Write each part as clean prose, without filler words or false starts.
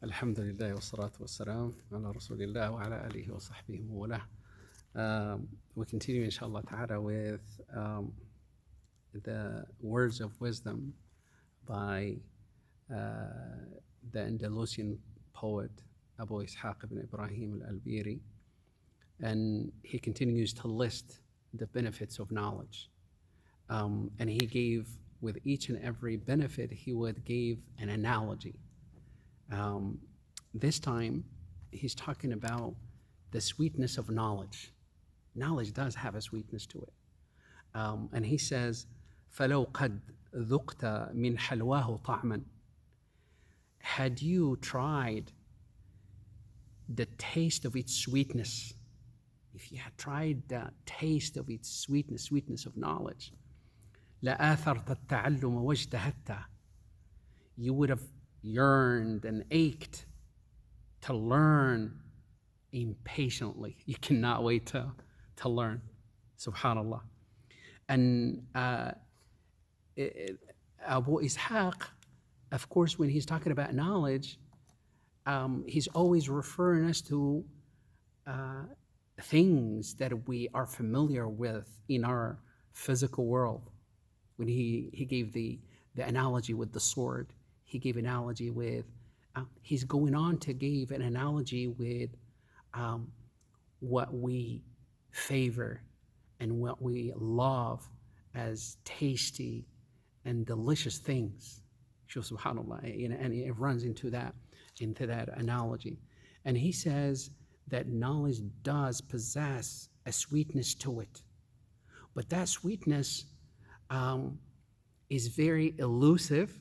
الحمد لله والصلاة والسلام على رسول الله وعلى آله وصحبه وله. We continue inshallah ta'ala with the words of wisdom by the Andalusian poet Abu Ishaq ibn Ibrahim al-Albiri, and he continues to list the benefits of knowledge. And he gave, with each and every benefit, he would give an analogy. This time, he's talking about the sweetness of knowledge. Knowledge does have a sweetness to it. And he says, فَلَوْ قَدْ ذُقْتَ مِنْ حَلْوَاهُ طَعْمًا. Had you tried the taste of its sweetness, if you had tried the taste of its sweetness of knowledge, لَآثَرْتَ التَّعَلُّمَ وَاجْتَهَدْتَ. You would have yearned and ached to learn impatiently. You cannot wait to learn. Subhanallah. And Abu Ishaq, of course, when he's talking about knowledge, he's always referring us to things that we are familiar with in our physical world. When he gave the analogy with the sword, he gave analogy with, he's going on to give an analogy with what we favor and what we love as tasty and delicious things. Subhanallah, and it runs into that analogy. And he says that knowledge does possess a sweetness to it, but that sweetness is very elusive,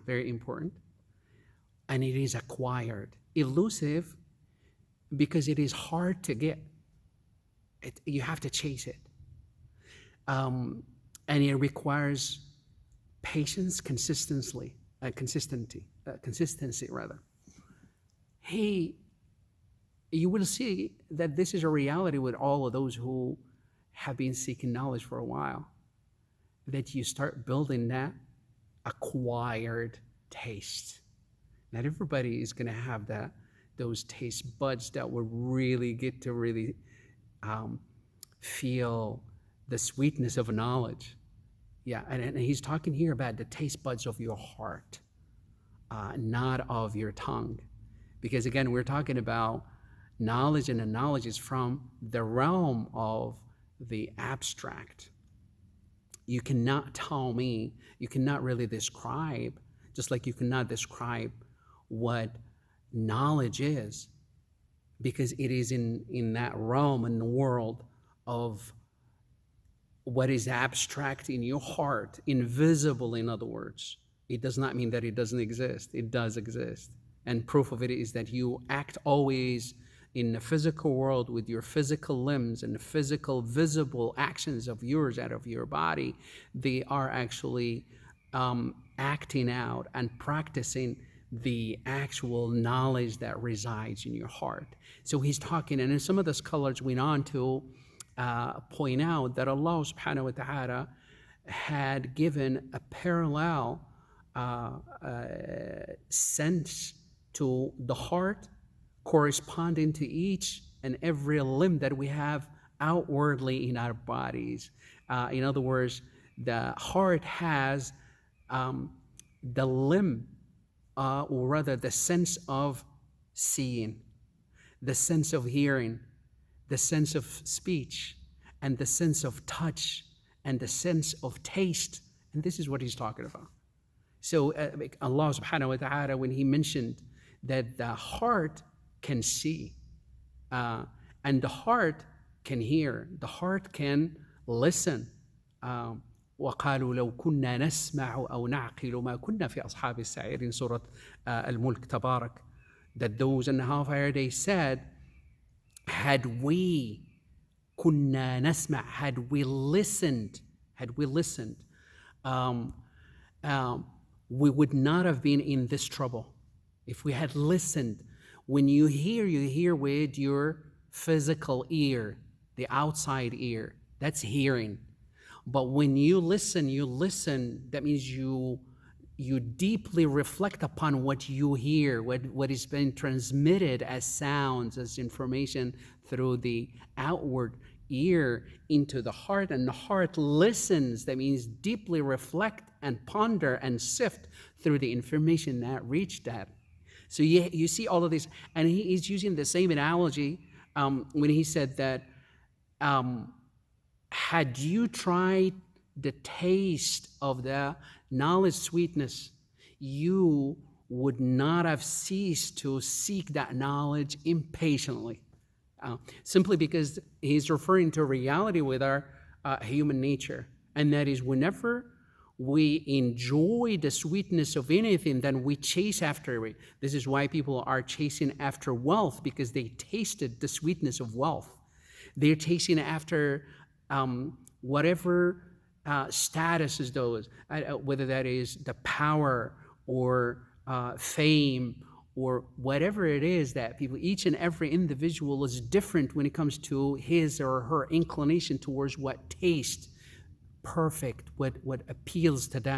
very important, and it is acquired. Elusive because it is hard to get. You have to chase it. And it requires patience, consistency. You will see that this is a reality with all of those who have been seeking knowledge for a while, that you start building that acquired taste. Not everybody is going to have those taste buds that will really get to really feel the sweetness of knowledge. Yeah, and he's talking here about the taste buds of your heart, not of your tongue. Because again, we're talking about knowledge, and the knowledge is from the realm of the abstract. You cannot tell me, you cannot really describe, just like you cannot describe what knowledge is, because it is in that realm, in the world of what is abstract in your heart, invisible, in other words. It does not mean that it doesn't exist. It does exist. And proof of it is that you act always in the physical world with your physical limbs and the physical visible actions of yours out of your body. They are actually acting out and practicing the actual knowledge that resides in your heart. So he's talking, and then some of the scholars went on to point out that Allah subhanahu wa ta'ala had given a parallel sense to the heart corresponding to each and every limb that we have outwardly in our bodies. In other words, the heart has the limb, or rather the sense of seeing, the sense of hearing, the sense of speech, and the sense of touch, and the sense of taste. And this is what he's talking about. So Allah subhanahu wa ta'ala, when he mentioned that the heart can see, and the heart can hear, the heart can listen. وقالوا لو كنا نسمع أو نعقل ما كنا في أصحاب السعير, in Surah Al-Mulk Tabarak, that those in the hellfire, they said, had we كنا نسمع, had we listened, we would not have been in this trouble. If we had listened. When you hear with your physical ear, the outside ear, that's hearing. But when you listen, that means you you deeply reflect upon what you hear, what is being transmitted as sounds, as information through the outward ear into the heart, and the heart listens. That means deeply reflect and ponder and sift through the information that reached that. So you see all of this, and he's using the same analogy when he said that had you tried the taste of the knowledge sweetness, you would not have ceased to seek that knowledge impatiently. Simply because he's referring to reality with our human nature. And that is, whenever we enjoy the sweetness of anything, then we chase after it. This is why people are chasing after wealth, because they tasted the sweetness of wealth. They're chasing after whatever status is those, whether that is the power or fame or whatever it is that people, each and every individual is different when it comes to his or her inclination towards what tastes perfect, what appeals to them.